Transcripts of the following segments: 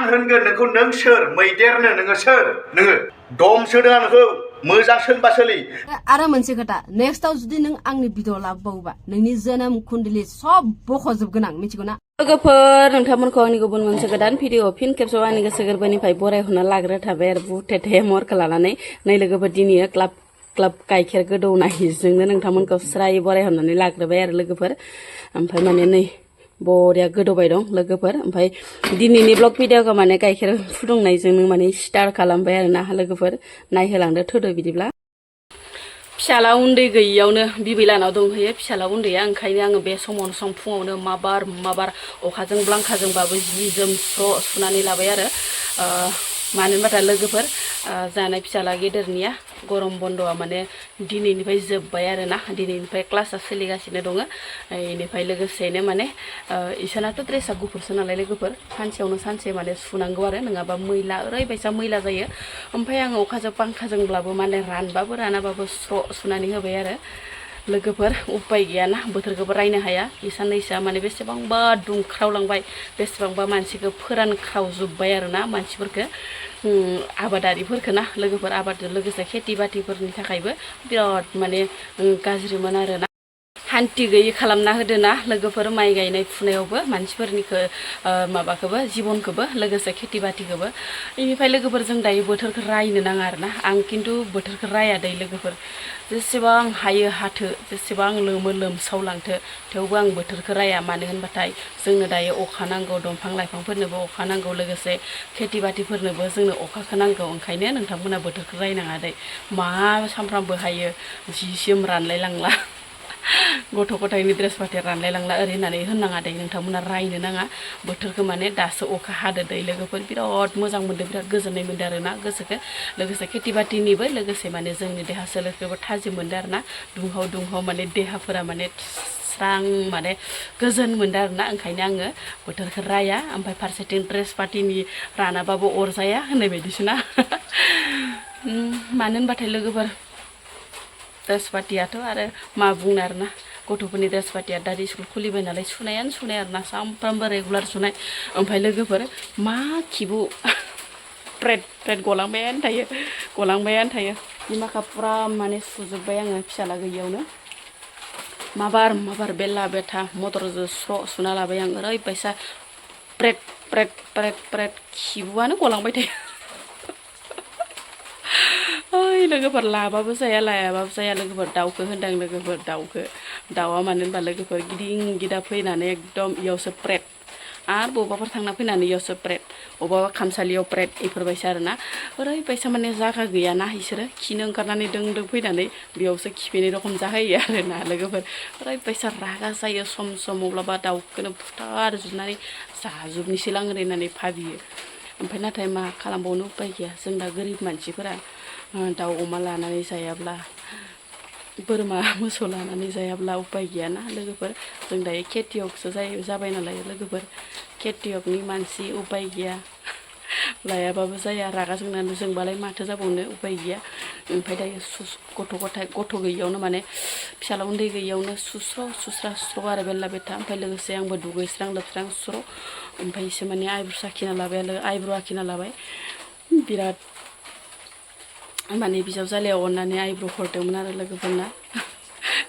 होनगोन नोंखौ नों सोर मैदेरनो नोङो सोर नोङो दम सोदों आंखौ मोजां सोनबा सोलि आरो मोनसे खोथा नेक्स्टआव जुदि नों आंनि भिडिअ लाबोबावोबा नोंनि जोनोम कुन्डलि सब बख'जोबगोन आं मिथिगौ ना लोगोफोर नोंथांमोनखौ आंनि गुबुन मोनसे गोदान भिडिअ फिन खेबसेयाव आंनि गोसो गोरबोनिफ्राय बरायहरना लाग्रो थाबाय आरो बुथेथे महरखौ लानानै नै लोगोफोर दिनै क्लाब क्लाब गाइखेर गोदौनायजोंनो नोंथांमोनखौ स्राय बरायहरनानै लाग्रोबाय आरो लोगोफोर ओमफ्राय माने नै बरिया गोदौबाय दं लोगोफोर ओमफ्राय दिनैनि ब्लग भिडिअखौ माने गाइखेर फुदुंनायजोंनो माने स्टार्ट खालामबाय आरो ना लोगोफोर नायहोलांदो थोदो बिदिब्ला फिसाला उन्दै गैयियावनो बिबैलानाव दंहैयो फिसाला उन्दैया ओंखायनो आङो बे समावनो सम फुङावनो माबार अखाजों ब्लांखाजोंबाबो जि जोम स्र' सुनानै लाबाय आरो मानो होनबाथाय लोगोफोर जानाय फिसाला गेदेरनिया गरम बन्द'आ माने दिनैनिफ्राय जोब्बाय आरो ना दिनैनिफ्राय क्लासा सोलिगासिनो दङ बेनिफ्राय लोगोसेनो माने इसोरनाथ' ड्रेसा गुफुरसो नालाय लोगोफोर सानसेयावनो सानसे माने सुनांगौ आरो नङाबा मैला ओरैबायसा मैला जायो ओमफ्राय आङो अखाजों बांखाजोंब्लाबो माने रानबाबो रानाबाबो स्र' सुनानै होबाय आरो लोगोफोर उपाय गैयाना बोथोरखौबो रायनो हाया इ साननैसोआ माने बेसेबांबा दुंख्रावलांबाय बेसेबांबा मानसिखौ फोरानख्रावजोब्बाय आरो ना मानसिफोरखौ आबादारिफोरखौ ना लोगोफोर आबादजों लोगोसे खेथि बाथिफोरनि थाखायबो बिराद माने गाज्रिमोन आरो ना हान्थि गैयि खालामना होदोना लोगोफोर माइ गायनाय फुनायावबो मानसिफोरनिखौ माबाखौबो जिबनखौबो लोगोसे खेथि बाथिखौबो बेनिफ्राय लोगोफोर जों दायो बोथोरखौ रायनो नाङा आरोना आं खिन्थु बोथोरखौ राया दै लोगोफोर जेसेबां हायो हाथो जेसेबां लोमो लोमसावलांथो थेवबो आं बोथोरखौ राया मानो होनबाथाय जोंनो दायो अखा नांगौ दंफां लाइफांफोरनोबो अखा नांगौ लोगोसे खेथि बाथिफोरनोबो जोंनो अखाखौ नांगौ ओंखायनो नोंथांमोना बोथोरखौ रायनाङा दै मा सामफ्रामबो हायो जि जोम रानलाय लांला गथ' गथायनि ड्रेस पाति रानलाय लांला ओरै होननानै होननाङा दै नोंथांमोना रायनो नाङा बोथोरखौ माने दासो अखा हादो दै लोगोफोर बिराद मोजां मोनदों बिराद गोजोननाय मोनदों आरो ना गोसोखौ लोगोसे खेथि बातिनिबो लोगोसे माने जोंनि देहा सोलेरखौबो थाजिम मोनदों आरो ना दुंहाव माने देहाफोरा माने स्रां माने गोजोन मोनदों आरो ना ओंखायनो आङो बोथोरखौ राया ओमफ्राय फारसेथिं ड्रेस पातिनि रानाबाबो अरजाया होननाय बायदिसो ना मानो होनबाथाय लोगोफोर ड्रेस पातियाथ' आरो मा बुंनो आरो ना गथ'फोरनि ड्रेस पातिया दा स्कुल खुलिबाय नालाय सुनायानो सुनाय आरो ना सामफ्रामबो रेगुलार सुनाय ओमफ्राय लोगोफोर मा खिबु प्रेड गलांबायानो थायो बिमाखा फुरा माने सुजोब्बाय आङो फिसाला गैयियावनो माबार बेला बेथा मटरजों स्र' सुना लाबाय आं ओरैबायसा प्रेड खिबुआनो गलांबाय थायो ओइ लोगोफोर लाबाबो जाया लायाबाबो जाया लोगोफोर दाउखौ होनदां लोगोफोर दाउआ मानो होनबा लोगोफोर गिदिं गिदा फैनानै एकदम इयावसो प्रेड आरो बबावबाफोर थांना फैनानै इयावसो प्रेड अबावबा खामसालियाव प्रेड इफोरबायसा आरो ना ओरैबायसा माने जागा गैयाना इसोरो खिनो ओंखारनानै दों फैनानै बेयावसो खिफैनाय रखम जाहैयो आरो ना लोगोफोर ओरैबायसा रागा जायो सम माब्लाबा दाउखौनो बुथारजोबनानै जाजोबनोसैलां होननानै भाबियो ओमफ्राय नाथाय मा खालामबावनो उपाय गैया जों दा गोरिब मानसिफोरा दाउ अमा लानानै जायाब्ला बोरमा मोसौ लानानै जायाब्ला उपाय गैयाना लोगोफोर जों दायो खेथियकसो जाबाय नालाय लोगोफोर खेथियकनि मानसि उपाय गैया लायाबाबो जाया रागा जोंबालाय माथो जाबावनो उपाय गैया ओमफ्राय दायो गथ' गैयियावनो माने फिसाला उन्दै गैयियावनो सुस्रा आरो बेला बेथा ओमफ्राय लोगोसे आंबो दुगैस्रां लोबस्रां स्र' ओमफ्रायसो माने आइब्र' आखिना लाबाय बिराद माने बिजावजालियाव अननानै आइब्र' हरदोंमोन आरो लोगोफोरना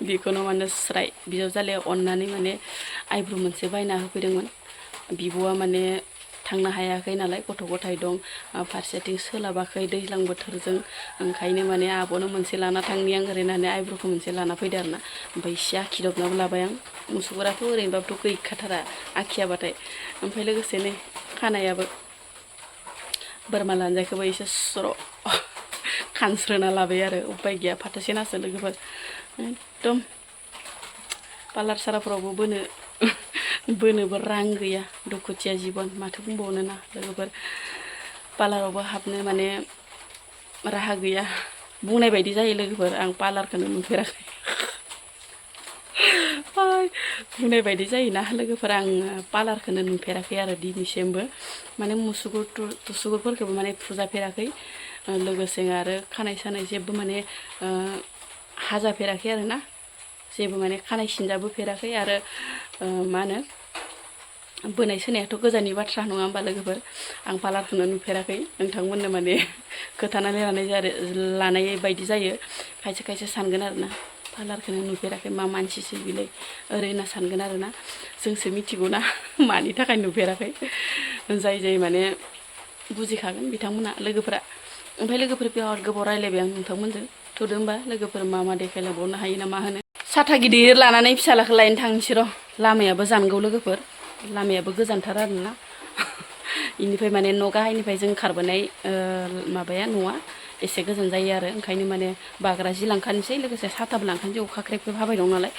बेखौनो माने स्राय बिजावजालियाव अननानै माने आइब्र' मोनसे बायना होफैदोंमोन बिब'आ माने थांनो हायाखै नालाय गथ' गथाय दं फारसेथिं सोलाबाखै दैज्लां बोथोरजों ओंखायनो माने आब'नो मोनसे लाना थांनि आं ओरैनानै आइब्र'खौ मोनसे लाना फैदो आरो ना ओमफ्राय एसे आखिदबनाबो लाबाय आं मुसुगुराथ' ओरैनोबाबोथ' गैखाथारा आखियाबाथाय ओमफ्राय लोगोसे नै खानायाबो बोरमा लानजायखौबो एसे स्र' खानस्रोना लाबाय आरो उपाय गैया फाथोसेनासो लोगोफोर एकदम पार्लार साराफोरावबो बोनोबो रां गैया दुखुथिया जिबन माथो बुंबावनो ना लोगोफोर पार्लारावबो हाबनो माने राहा गैया बुंनाय बायदि जायो लोगोफोर आं पार्लारखौनो नुफेराखै बुंनाय बायदि जायोना लोगोफोर आं पार्लारखौनो नुफेराखै आरो दिनैसिमबो माने मुसुगुरफोरखौबो माने फुजाफेराखै लोगोसे आरो खानाय सानाय जेबो माने हाजाफेराखै आरो ना जेबो माने खानाय सिनजाबोफेराखै आरो मा होनो बोनाय सोनायाथ' गोजाननि बाथ्रा नङा होमबा लोगोफोर आं पार्लारखौनो नुफेराखै नोंथांमोननो माने खोथानानै लानाय बायदि जायो खायसे खायसे सानगोन आरोना पार्लारखौनो नुफेराखै मा मानसिसो बिलाय ओरै होनना सानगोन आरोना जोंसो मिथिगौना मानि थाखाय नुफेराखै जाय माने बुजिखागोन बिथांमोना लोगोफोरा ओमफ्राय लोगोफोर बिराद गोबाव रायलायबाय आं नोंथांमोनजों थुदो होमबा लोगोफोर मा देखायलांबावनो हायो ना मा होनो साथा गिदिर लानानै फिसालाखौ लायनो थांनोसै र' लामायाबो जानगौ लोगोफोर लामायाबो गोजानथार आरोना इनिफ्राय माने न' गाहायनिफ्राय जों खारबोनाय माबाया न'आ एसे गोजान जायो आरो ओंखायनो माने बाग्रा जि लांखानोसै लोगोसे साथाबो लांखानोसै अखा ख्रेब ख्रेब हाबाय दं नालाय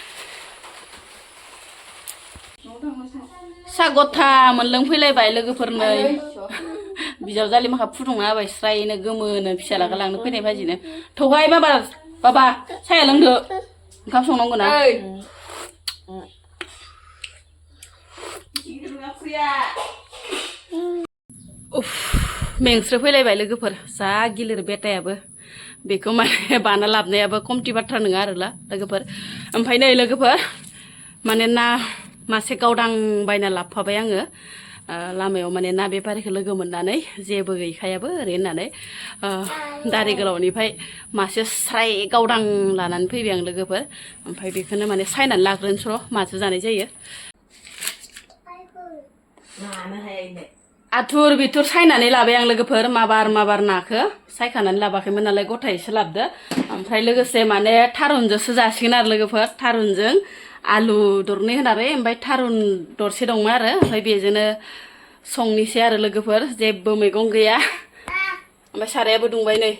सा गथा मोनलोंफैलायबाय लोगोफोरनो बिजावजालि माखा फुदुंना होबाय स्रायनो गोमोनो फिसालाखौ लांनो फैनाय बाजिनो थौहाय बाबा साया लोंदो ओंखाम संनांगौ ना उफ मेंस्रो फैलायबाय लोगोफोर जा गिलिर बेटायाबो बेखौ माने बाना लाबनायाबो खमथि बाथ्रा नङा आरोला लोगोफोर ओमफ्राय नै लोगोफोर माने ना मासे गावदां बायना लाबोफाबाय आङो लामायाव माने ना बेफारिखौ लोगो मोननानै जेबो गैखायाबो ओरै होननानै दारि गोलावनिफ्राय मासे स्राय गावदां लानानै फैबाय आं लोगोफोर ओमफ्राय बेखौनो माने सायनानै लाग्रोनोसै र' माजों जानाय जायो आथुर बिथुर सायनानै लाबाय आं लोगोफोर माबार नाखौ सायखानानै लाबाखैमोन नालाय गथायैसो लाबदो ओमफ्राय लोगोसे माने थारुनजोंसो जासिगोन आरो लोगोफोर थारुनजों आलु दरनै होनानै ओमफ्राय थारुन दरसे दंमोन आरो ओमफ्राय बेजोंनो संनोसै आरो लोगोफोर जेबो मैगं गैया ओमफ्राय सारायाबो दुंबाय नै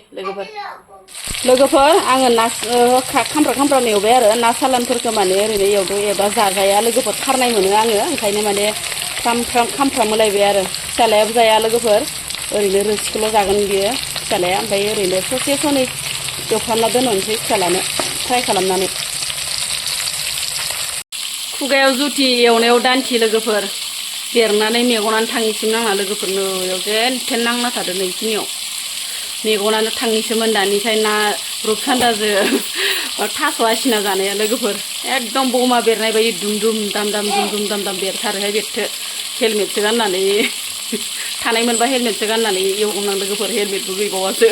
लोगोफोर आङो ना खामफ्रा एवबाय आरो ना सालानफोरखौ माने ओरैनो एवदो एबा जाजाया लोगोफोर खारनाय मोनो आङो ओंखायनो माने खामफ्राम होलायबाय आरो फिसालायाबो जाया लोगोफोर ओरैनो रोसिखौल' जागोन बियो फिसालाया ओमफ्राय ओरैनो ससे सनै एवफ्रामना दोनहरनोसै फिसालानो फ्राय खालामनानै खुगायाव जुथि एवनायाव दान्थि लोगोफोर देरनानै मेगनानो थांनिसिम नाङा लोगोफोरनो एव जेन थेन नांना थादों नैखिनियाव मेगनानो थांनिसोमोन दानिफ्राय ना रुपसान्दाजों थास' आसिना जानाया लोगोफोर एकदम बमा बेरनाय बायदि दुम दाम दाम बेरथारोहाय बेरथो हेलमेटसो गाननानै थानाय मोनबा हेलमेटसो गाननानै एवनां लोगोफोर हेलमेटबो गैबावासो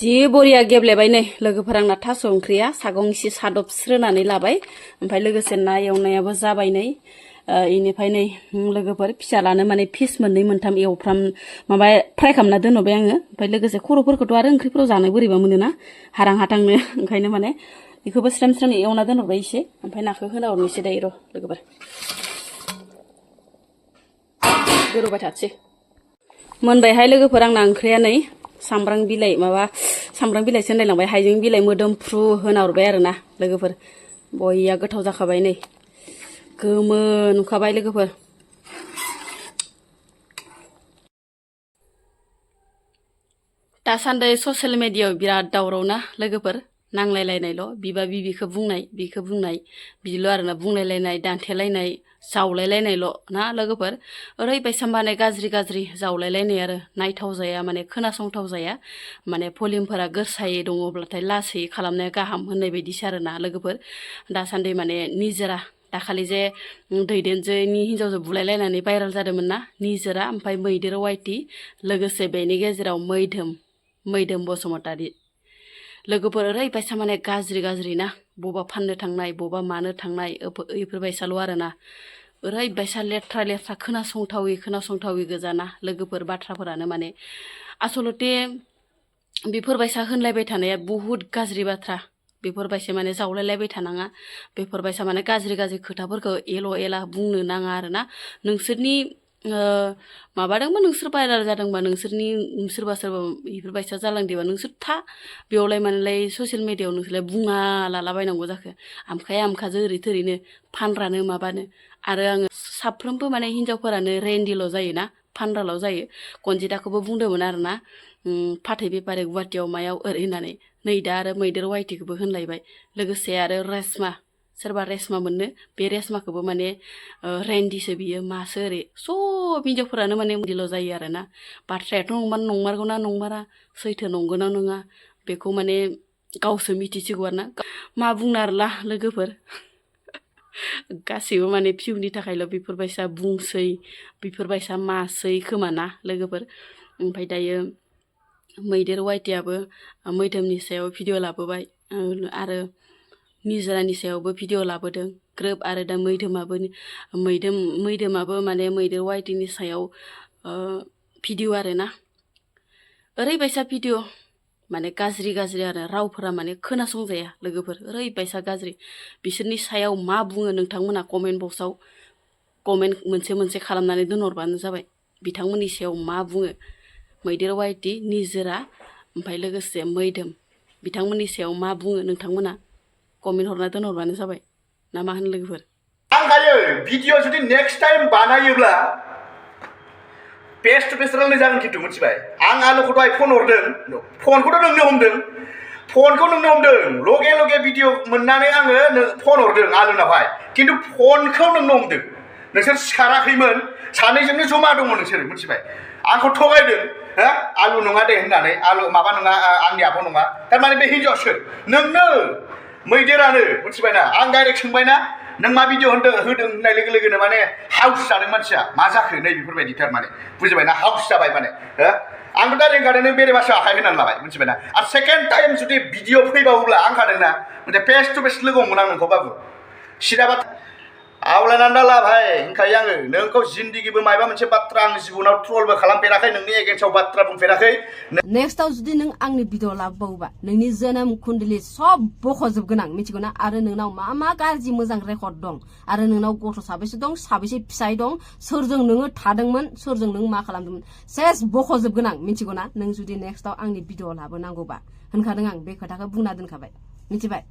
जि बरिया गेब्लेबाय नै लोगोफोर आंना थास' ओंख्रिया सागं एसे सादबस्रोनानै लाबाय ओमफ्राय लोगोसे ना एवनायाबो जाबाय नै इनिफ्राय नै लोगोफोर फिसालानो माने फिस मोननै मोनथाम एवफ्राम माबा फ्राय खालामना दोनहरबाय आङो ओमफ्राय लोगोसे खर'फोरखौथ' आरो ओंख्रिफोराव जानो बोरैबा मोनोना हारां हाथांनो ओंखायनो माने बेखौबो स्रेम एवना दोनहरबाय एसे ओमफ्राय नाखौ होना हरनोसै दायो र' लोगोफोर गोदौबाय थासै मोनबायहाय लोगोफोर आंना ओंख्रिया नै सामब्राम बिलाइसो होनलायलांबाय हाइजें बिलाइ मोदोमफ्रु होना हरबाय आरोना लोगोफोर बया गोथाव जाखाबाय नै गोमो नुखाबाय लोगोफोर दासान्दि ससियेल मिडियायाव बिराद दावराव ना लोगोफोर नांलायलायनायल' बिबा बिबिखौ बुंनाय बिखौ बुंनाय बिदिल' आरोना बुंलायलायनाय दान्थेलायनाय जावलायलायनायल' ना लोगोफोर ओरैबायसा माने गाज्रि जावलायलायनाय आरो नायथाव जाया माने खोनासंथाव जाया माने भलिउमफोरा गोसायै दङब्लाथाय लासै खालामनाया गाहाम होननाय बायदिसो आरोना लोगोफोर दासान्दि माने निजोरा दाखालि जे दैदेनजोनि हिन्जावजों बुलायलायनानै भाइरेल जादोंमोन ना निजोरा ओमफ्राय मैदेर वाइटि लोगोसे बेनि गेजेराव मैधोम बसुमतारी लोगोफोर ओरैबायसा माने गाज्रि ना बबा फाननो थांनाय बबा मानो थांनाय बेफोरबायसाल' आरोना ओरैबायसा लेथ्रा खोनासंथावै गोजाना लोगोफोर बाथ्राफोरानो माने आसलते बेफोरबायसा होनलायबाय थानाया बुहुत गाज्रि बाथ्रा बेफोरबायसा माने जावलायलायबाय थानाङा बेफोरबायसा माने गाज्रि खोथाफोरखौ एला बुंनो नाङा आरोना नोंसोरनि माबादोंबा नोंसोर भाइरेल जादोंबा नोंसोरनि सोरबा बेफोरबायसा जालांदोंबा नोंसोर था बेयावलाय मानोलाय ससियेल मिडियायाव नोंसोरलाय बुङा लालाबायनांगौ जाखो आमखाजों ओरै थोरैनो फानग्रानो माबानो आरो आङो साफ्रोमबो माने हिन्जावफोरानो रेन्डिल' जायोना फानग्राल' जायो कनजिताखौबो बुंदोंमोन आरोना फाथै बेफारि गुवाहाटियाव मायाव ओरै होननानै नै दा आरो मैदेर वाइटिखौबो होनलायबाय लोगोसे आरो सोरबा रेशमा मोननो बे रेशमाखौबो माने रेन्डिसो बियो मासो ओरै सब हिन्जावफोरानो माने रेन्डिल' जायो आरोना बाथ्रायाथ' नंमारगौना नंमारा सैथो नंगौना नङा बेखौ माने गावसो मिथिसिगौ आरोना मा बुंनो आरोला लोगोफोर गासैबो माने भिउनि थाखायल' बेफोरबायसा बुंसै बेफोरबायसा मासै खोमा ना लोगोफोर ओमफ्राय दायो मैदेर वाइटियाबो मैधोमनि सायाव भिडिअ लाबोबाय आरो निजोरानि सायावबो भिडिअ लाबोदों ग्रोब आरो दा मैधोमाबो माने मैदेर वाइटिनि सायाव भिडिअ आरो ना ओरैबायसा भिडिअ माने गाज्रि आरो रावफोरा माने खोनासंजाया लोगोफोर ओरैबायसा गाज्रि बिसोरनि सायाव मा बुङो नोंथांमोना कमेन्ट बक्सआव कमेन्ट मोनसे खालामनानै दोनहरबानो जाबाय बिथांमोननि सायाव मा बुङो मैदेर वाइटि निजोरा ओमफ्राय लोगोसे मैधोम बिथांमोननि सायाव मा बुङो नोंथांमोना कमेन्ट हरना दोनहरबानो जाबाय ना मा होनो लोगोफोर आं गायो भिडिअ जुदि नेक्स्ट टाइम बानायोब्ला फेस टु फेस रायलायनाय जागोन खिन्थु मिथिबाय आं आलुखौ दहाय फन हरदों फनखौथ' नोंनो हमदों लगे भिडिअ मोननानै आङो फन हरदों आलुनावहाय खिन्थु फनखौ नोंनो हमदों नोंसोर सिखाराखैमोन सानैजोंनो जमा दङ नोंसोर मिथिबाय आंखौ थगायदों हो आलु नङा दे होननानै आलु माबा नङा आंनि आब' नङा थारमाने बे हिन्जाव सोर नोंनो मैदेरानो मिथिबायना आं डाइरेक्ट सोंबायना नों मा भिडिअ होदों होननाय लोगो लोगोनो माने हाउस जादों मानसिया मा जाखो नै बेफोरबायदि थारमाने बुजिबायना हाउस जाबाय माने हो आंथ' दा रोंखादों नों बेरे बासायाव आखाइ होनानै लाबाय मिथिबायना आरो सेकेन्ड टाइम जुदि भिडिअ फैबावोब्ला आं खादोंना मोनसे फेस टु फेस लोगो हमगोन आं नोंखौ बाबु सिदाबा आवलायनानै दाला भाइ होनखायो आङो नोंखौ जिन्दगिबो मायबा मोनसे बाथ्रा आं जिबनाव ट्रलबो खालामफेराखै नोंनि एगेन्स्टआव बाथ्रा बुंफेराखै नेक्स्टआव जुदि नों आंनि भिडिअ लाबोबावोबा नोंनि जोनोम कुन्डलि सब बख'जोबगोन आं मिथिगौ ना आरो नोंनाव मा गाज्रि मोजां रेकर्ड दं आरो नोंनाव गथ' साबेसे दं साबेसे फिसाय दं सोरजों नोङो थादोंमोन सोरजों नों मा खालामदोंमोन सेस बख'जोबगोन आं मिथिगौ ना नों जुदि नेक्स्टआव आंनि भिडिअ लाबोनांगौबा होनखादों आं बे खोथाखौ बुंना दोनखाबाय मिथिबाय